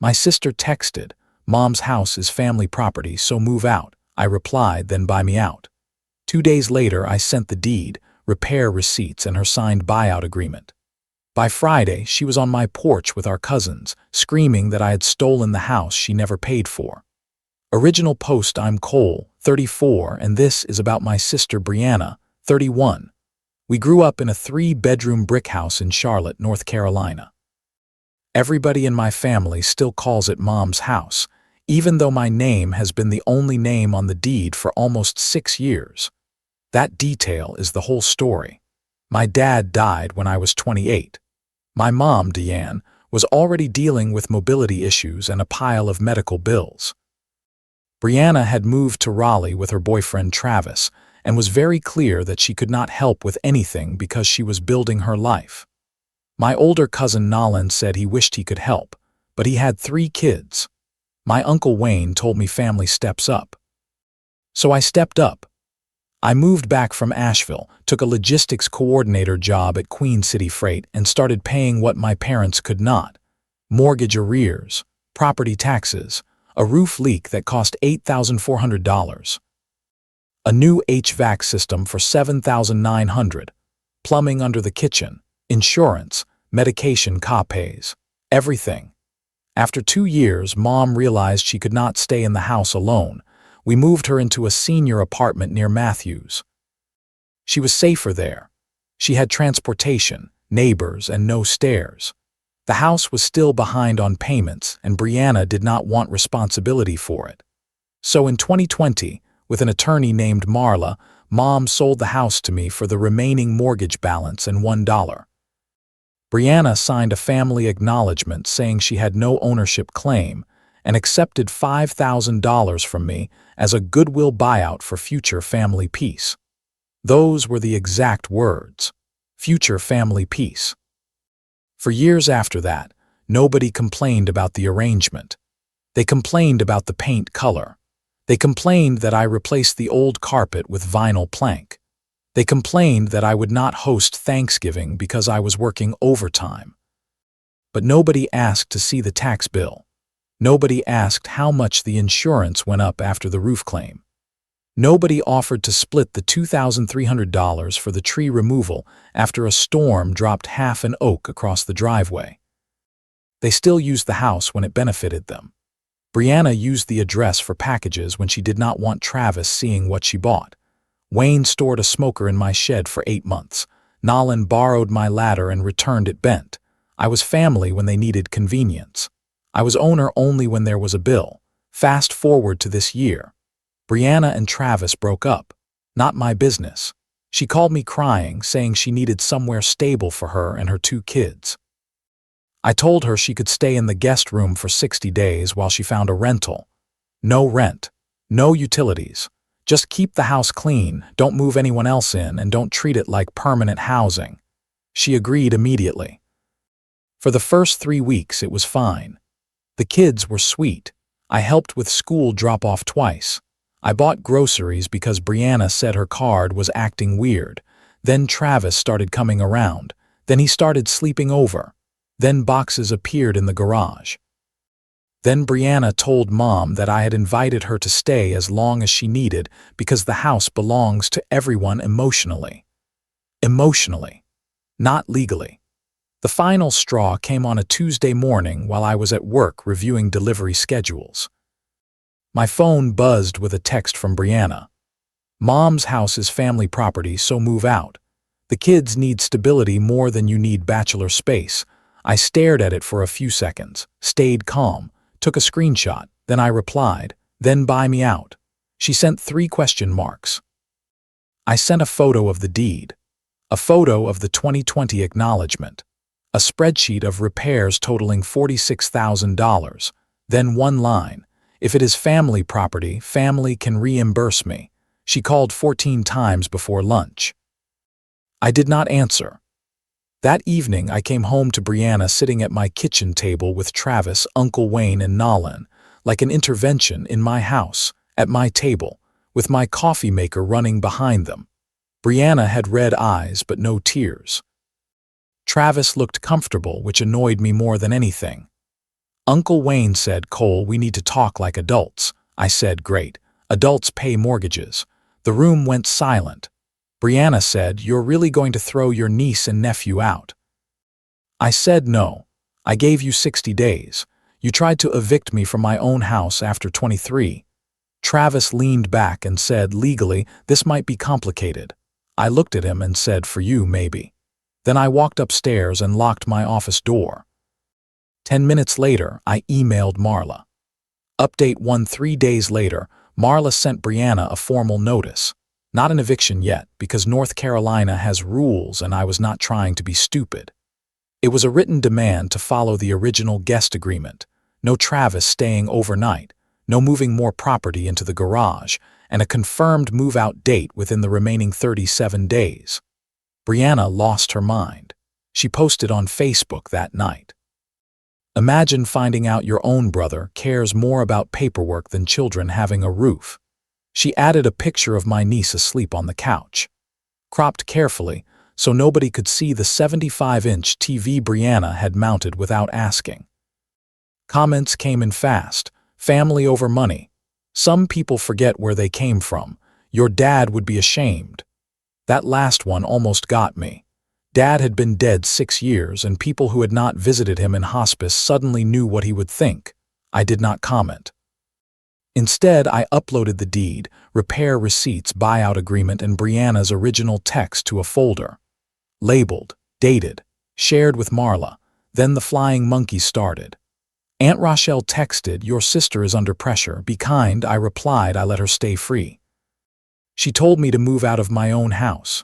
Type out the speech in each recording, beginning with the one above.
My sister texted, "Mom's house is family property, so move out." I replied, "Then buy me out." 2 days later, I sent the deed, repair receipts, and her signed buyout agreement. By Friday, she was on my porch with our cousins, screaming that I had stolen the house she never paid for. Original post: I'm Cole, 34, and this is about my sister Brianna, 31. We grew up in a 3-bedroom brick house in Charlotte, North Carolina. Everybody in my family still calls it Mom's house, even though my name has been the only name on the deed for almost 6 years. That detail is the whole story. My dad died when I was 28. My mom, Deanne, was already dealing with mobility issues and a pile of medical bills. Brianna had moved to Raleigh with her boyfriend Travis and was very clear that she could not help with anything because she was building her life. My older cousin Nolan said he wished he could help, but he had 3 kids. My uncle Wayne told me family steps up. So I stepped up. I moved back from Asheville, took a logistics coordinator job at Queen City Freight, and started paying what my parents could not: mortgage arrears, property taxes, a roof leak that cost $8,400, a new HVAC system for $7,900, plumbing under the kitchen, insurance, medication copays, everything. After 2 years, Mom realized she could not stay in the house alone. We moved her into a senior apartment near Matthews. She was safer there. She had transportation, neighbors, and no stairs. The house was still behind on payments, and Brianna did not want responsibility for it. So in 2020, with an attorney named Marla, Mom sold the house to me for the remaining mortgage balance and $1. Brianna signed a family acknowledgement saying she had no ownership claim and accepted $5,000 from me as a goodwill buyout for future family peace. Those were the exact words: future family peace. For years after that, nobody complained about the arrangement. They complained about the paint color. They complained that I replaced the old carpet with vinyl plank. They complained that I would not host Thanksgiving because I was working overtime. But nobody asked to see the tax bill. Nobody asked how much the insurance went up after the roof claim. Nobody offered to split the $2,300 for the tree removal after a storm dropped half an oak across the driveway. They still used the house when it benefited them. Brianna used the address for packages when she did not want Travis seeing what she bought. Wayne stored a smoker in my shed for 8 months. Nolan borrowed my ladder and returned it bent. I was family when they needed convenience. I was owner only when there was a bill. Fast forward to this year. Brianna and Travis broke up. Not my business. She called me crying, saying she needed somewhere stable for her and her 2 kids. I told her she could stay in the guest room for 60 days while she found a rental. No rent, no utilities. Just keep the house clean, don't move anyone else in, and don't treat it like permanent housing. She agreed immediately. For the first 3 weeks, it was fine. The kids were sweet. I helped with school drop-off twice. I bought groceries because Brianna said her card was acting weird. Then Travis started coming around. Then he started sleeping over. Then boxes appeared in the garage. Then Brianna told Mom that I had invited her to stay as long as she needed because the house belongs to everyone emotionally. Emotionally, not legally. The final straw came on a Tuesday morning while I was at work reviewing delivery schedules. My phone buzzed with a text from Brianna. "Mom's house is family property, so move out. The kids need stability more than you need bachelor space." I stared at it for a few seconds, stayed calm, took a screenshot, then I replied, "Then buy me out." She sent 3 question marks. I sent a photo of the deed, a photo of the 2020 acknowledgement, a spreadsheet of repairs totaling $46,000, then one line: "If it is family property, family can reimburse me." She called 14 times before lunch. I did not answer. That evening, I came home to Brianna sitting at my kitchen table with Travis, Uncle Wayne, and Nolan, like an intervention in my house, at my table, with my coffee maker running behind them. Brianna had red eyes but no tears. Travis looked comfortable, which annoyed me more than anything. Uncle Wayne said, "Cole, we need to talk like adults." I said, "Great. Adults pay mortgages." The room went silent. Brianna said, "You're really going to throw your niece and nephew out?" I said, "No. I gave you 60 days. You tried to evict me from my own house after 23. Travis leaned back and said, "Legally, this might be complicated." I looked at him and said, "For you, maybe." Then I walked upstairs and locked my office door. 10 minutes later, I emailed Marla. Update 1: 3 days later, Marla sent Brianna a formal notice. Not an eviction yet, because North Carolina has rules and I was not trying to be stupid. It was a written demand to follow the original guest agreement. No Travis staying overnight, no moving more property into the garage, and a confirmed move-out date within the remaining 37 days. Brianna lost her mind. She posted on Facebook that night. Imagine finding out your own brother cares more about paperwork than children having a roof. She added a picture of my niece asleep on the couch. Cropped carefully, so nobody could see the 75-inch TV Brianna had mounted without asking. Comments came in fast. Family over money. Some people forget where they came from. Your dad would be ashamed. That last one almost got me. Dad had been dead 6 years, and people who had not visited him in hospice suddenly knew what he would think. I did not comment. Instead, I uploaded the deed, repair receipts, buyout agreement, and Brianna's original text to a folder. Labeled, dated, shared with Marla. Then the flying monkeys started. Aunt Rochelle texted, "Your sister is under pressure. Be kind." I replied, "I let her stay free." She told me to move out of my own house.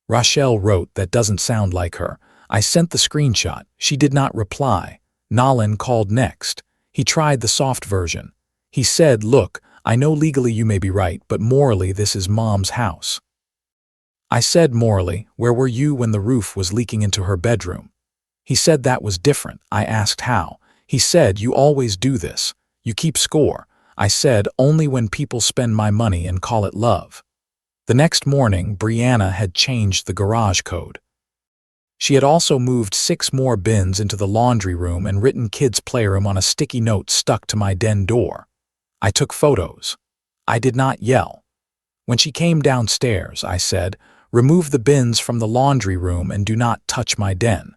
Rochelle wrote, "That doesn't sound like her." I sent the screenshot. She did not reply. Nolan called next. He tried the soft version. He said, "Look, I know legally you may be right, but morally this is Mom's house." I said, "Morally, where were you when the roof was leaking into her bedroom?" He said that was different. I asked how. He said, "You always do this. You keep score." I said, "Only when people spend my money and call it love." The next morning, Brianna had changed the garage code. She had also moved 6 more bins into the laundry room and written kids' playroom on a sticky note stuck to my den door. I took photos. I did not yell. When she came downstairs, I said, "Remove the bins from the laundry room and do not touch my den."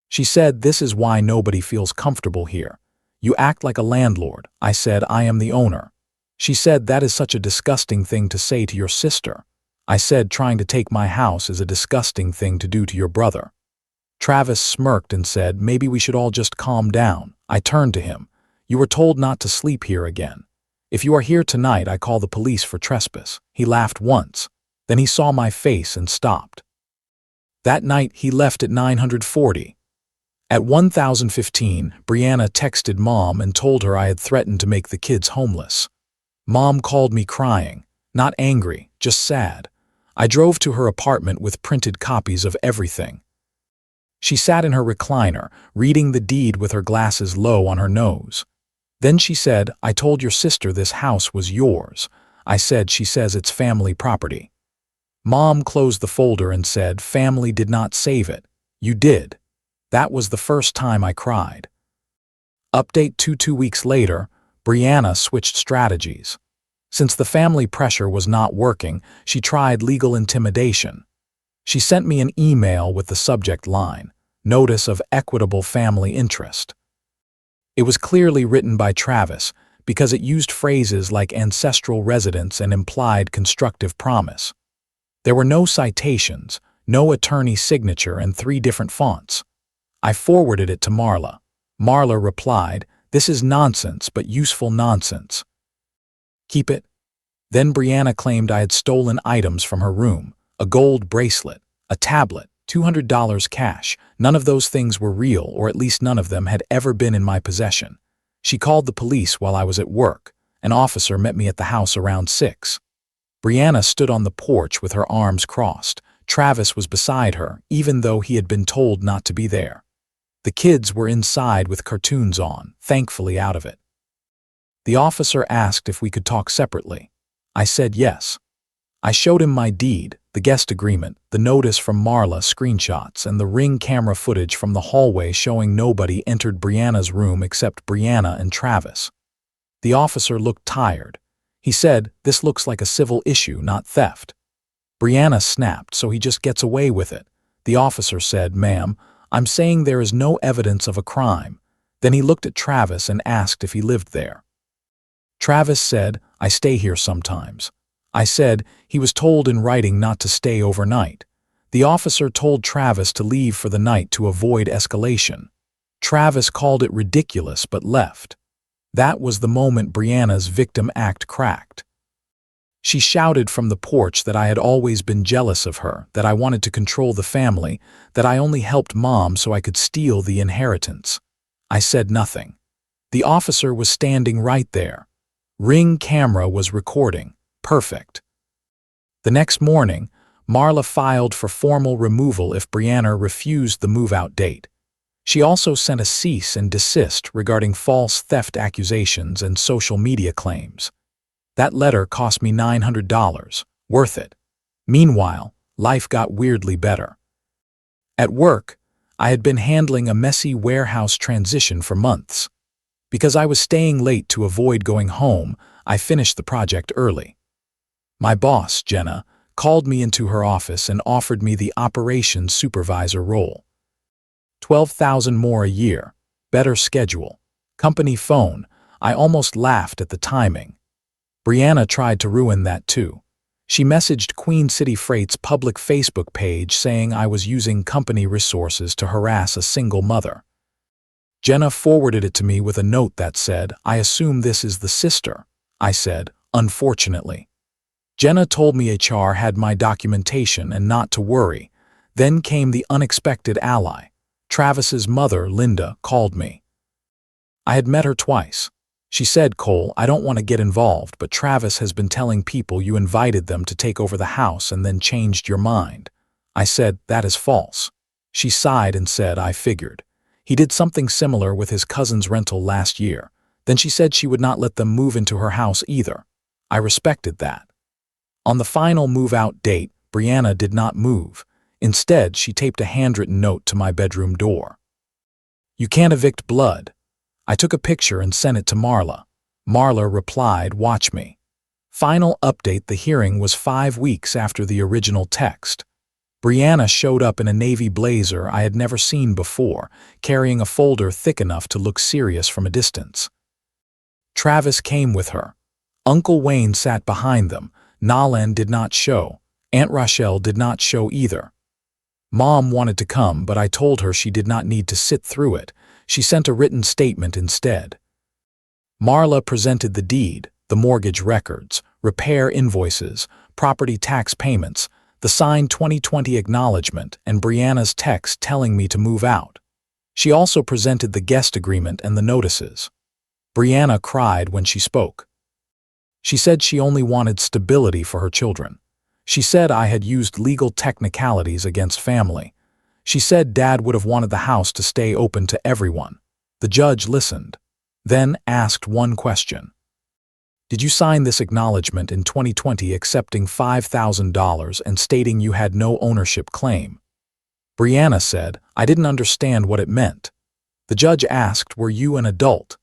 She said, "This is why nobody feels comfortable here. You act like a landlord." I said, "I am the owner." She said, "That is such a disgusting thing to say to your sister." I said, "Trying to take my house is a disgusting thing to do to your brother." Travis smirked and said, "Maybe we should all just calm down." I turned to him. "You were told not to sleep here again. If you are here tonight, I call the police for trespass." He laughed once. Then he saw my face and stopped. That night, he left at 9:40. At 1015, Brianna texted Mom and told her I had threatened to make the kids homeless. Mom called me crying, not angry, just sad. I drove to her apartment with printed copies of everything. She sat in her recliner, reading the deed with her glasses low on her nose. Then she said, "I told your sister this house was yours." I said, "She says it's family property." Mom closed the folder and said, "Family did not save it. You did." That was the first time I cried. Update 2 weeks later, Brianna switched strategies. Since the family pressure was not working, she tried legal intimidation. She sent me an email with the subject line, "Notice of Equitable Family Interest." It was clearly written by Travis because it used phrases like ancestral residence and implied constructive promise. There were no citations, no attorney signature, and 3 different fonts. I forwarded it to Marla. Marla replied, "This is nonsense, but useful nonsense. Keep it." Then Brianna claimed I had stolen items from her room, a gold bracelet, a tablet, $200 cash. None of those things were real, or at least none of them had ever been in my possession. She called the police while I was at work. An officer met me at the house around 6. Brianna stood on the porch with her arms crossed. Travis was beside her, even though he had been told not to be there. The kids were inside with cartoons on, thankfully out of it. The officer asked if we could talk separately. I said yes. I showed him my deed, the guest agreement, the notice from Marla screenshots, and the Ring camera footage from the hallway showing nobody entered Brianna's room except Brianna and Travis. The officer looked tired. He said, "This looks like a civil issue, not theft." Brianna snapped, "So he just gets away with it." The officer said, "Ma'am, I'm saying there is no evidence of a crime." Then he looked at Travis and asked if he lived there. Travis said, "I stay here sometimes." I said he was told in writing not to stay overnight. The officer told Travis to leave for the night to avoid escalation. Travis called it ridiculous but left. That was the moment Brianna's victim act cracked. She shouted from the porch that I had always been jealous of her, that I wanted to control the family, that I only helped Mom so I could steal the inheritance. I said nothing. The officer was standing right there. Ring camera was recording. Perfect. The next morning, Marla filed for formal removal if Brianna refused the move-out date. She also sent a cease and desist regarding false theft accusations and social media claims. That letter cost me $900. Worth it. Meanwhile, life got weirdly better. At work, I had been handling a messy warehouse transition for months. Because I was staying late to avoid going home, I finished the project early. My boss, Jenna, called me into her office and offered me the operations supervisor role. $12,000 more a year, better schedule, company phone. I almost laughed at the timing. Brianna tried to ruin that too. She messaged Queen City Freight's public Facebook page saying I was using company resources to harass a single mother. Jenna forwarded it to me with a note that said, "I assume this is the sister." I said, "Unfortunately." Jenna told me HR had my documentation and not to worry. Then came the unexpected ally. Travis's mother, Linda, called me. I had met her twice. She said, "Cole, I don't want to get involved, but Travis has been telling people you invited them to take over the house and then changed your mind." I said, "That is false." She sighed and said, "I figured. He did something similar with his cousin's rental last year." Then she said she would not let them move into her house either. I respected that. On the final move-out date, Brianna did not move. Instead, she taped a handwritten note to my bedroom door. "You can't evict blood." I took a picture and sent it to Marla. Marla replied, "Watch me." Final update: the hearing was 5 weeks after the original text. Brianna showed up in a navy blazer I had never seen before, carrying a folder thick enough to look serious from a distance. Travis came with her. Uncle Wayne sat behind them. Nalan did not show. Aunt Rochelle did not show either. Mom wanted to come, but I told her she did not need to sit through it. She sent a written statement instead. Marla presented the deed, the mortgage records, repair invoices, property tax payments, the signed 2020 acknowledgement, and Brianna's text telling me to move out. She also presented the guest agreement and the notices. Brianna cried when she spoke. She said she only wanted stability for her children. She said I had used legal technicalities against family. She said Dad would have wanted the house to stay open to everyone. The judge listened, then asked one question. "Did you sign this acknowledgement in 2020 accepting $5,000 and stating you had no ownership claim?" Brianna said, "I didn't understand what it meant." The judge asked, "Were you an adult?"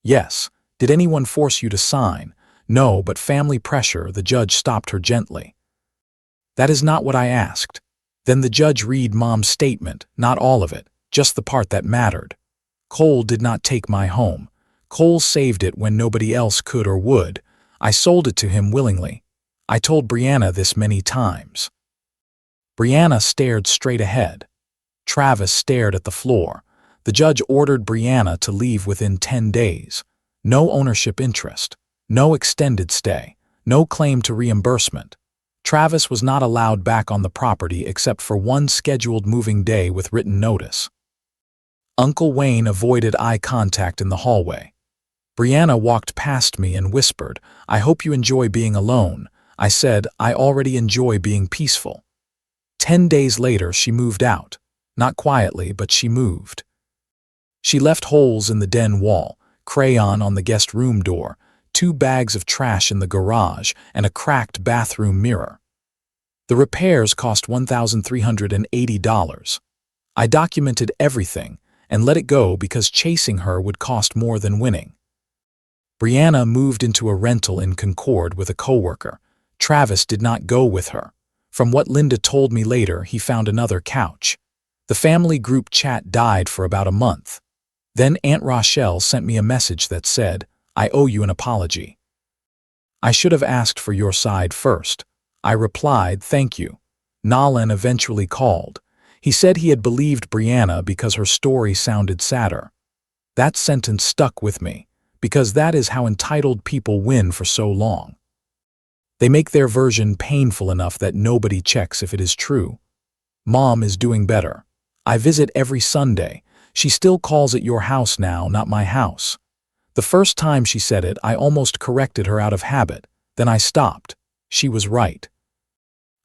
"Yes." "Did anyone force you to sign?" "No, but family pressure." The judge stopped her gently. "That is not what I asked." Then the judge read Mom's statement, not all of it, just the part that mattered. "Cole did not take my home. Cole saved it when nobody else could or would. I sold it to him willingly. I told Brianna this many times." Brianna stared straight ahead. Travis stared at the floor. The judge ordered Brianna to leave within 10 days. No ownership interest. No extended stay. No claim to reimbursement. Travis was not allowed back on the property except for one scheduled moving day with written notice. Uncle Wayne avoided eye contact in the hallway. Brianna walked past me and whispered, "I hope you enjoy being alone." I said, "I already enjoy being peaceful." 10 days later, she moved out. Not quietly, but she moved. She left holes in the den wall, crayon on the guest room door, 2 bags of trash in the garage, and a cracked bathroom mirror. The repairs cost $1,380. I documented everything and let it go because chasing her would cost more than winning. Brianna moved into a rental in Concord with a coworker. Travis did not go with her. From what Linda told me later, he found another couch. The family group chat died for about a month. Then Aunt Rochelle sent me a message that said, "I owe you an apology. I should have asked for your side first." I replied, "Thank you." Nolan eventually called. He said he had believed Brianna because her story sounded sadder. That sentence stuck with me, because that is how entitled people win for so long. They make their version painful enough that nobody checks if it is true. Mom is doing better. I visit every Sunday. She still calls it your house now, not my house. The first time she said it, I almost corrected her out of habit. Then I stopped. She was right.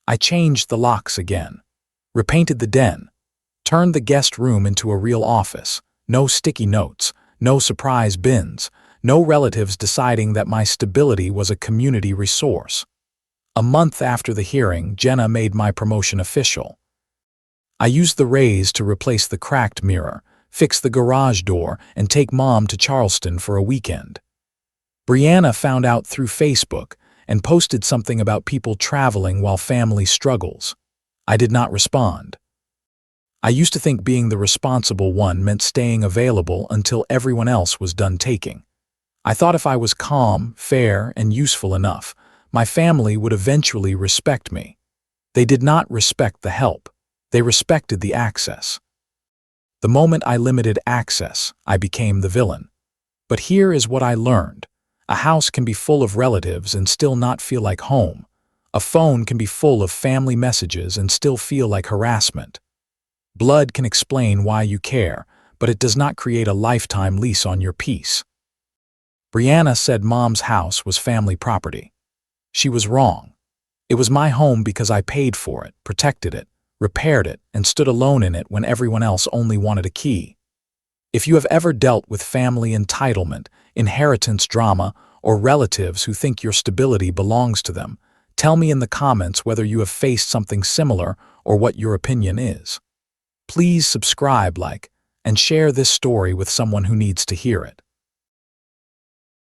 I changed the locks again, repainted the den, turned the guest room into a real office. No sticky notes, no surprise bins, no relatives deciding that my stability was a community resource. A month after the hearing, Jenna made my promotion official. I used the raise to replace the cracked mirror, fix the garage door, and take Mom to Charleston for a weekend. Brianna found out through Facebook and posted something about people traveling while family struggles. I did not respond. I used to think being the responsible one meant staying available until everyone else was done taking. I thought if I was calm, fair, and useful enough, my family would eventually respect me. They did not respect the help. They respected the access. The moment I limited access, I became the villain. But here is what I learned. A house can be full of relatives and still not feel like home. A phone can be full of family messages and still feel like harassment. Blood can explain why you care, but it does not create a lifetime lease on your peace. Brianna said Mom's house was family property. She was wrong. It was my home because I paid for it, protected it, repaired it, and stood alone in it when everyone else only wanted a key. If you have ever dealt with family entitlement, inheritance drama, or relatives who think your stability belongs to them, tell me in the comments whether you have faced something similar or what your opinion is. Please subscribe, like, and share this story with someone who needs to hear it.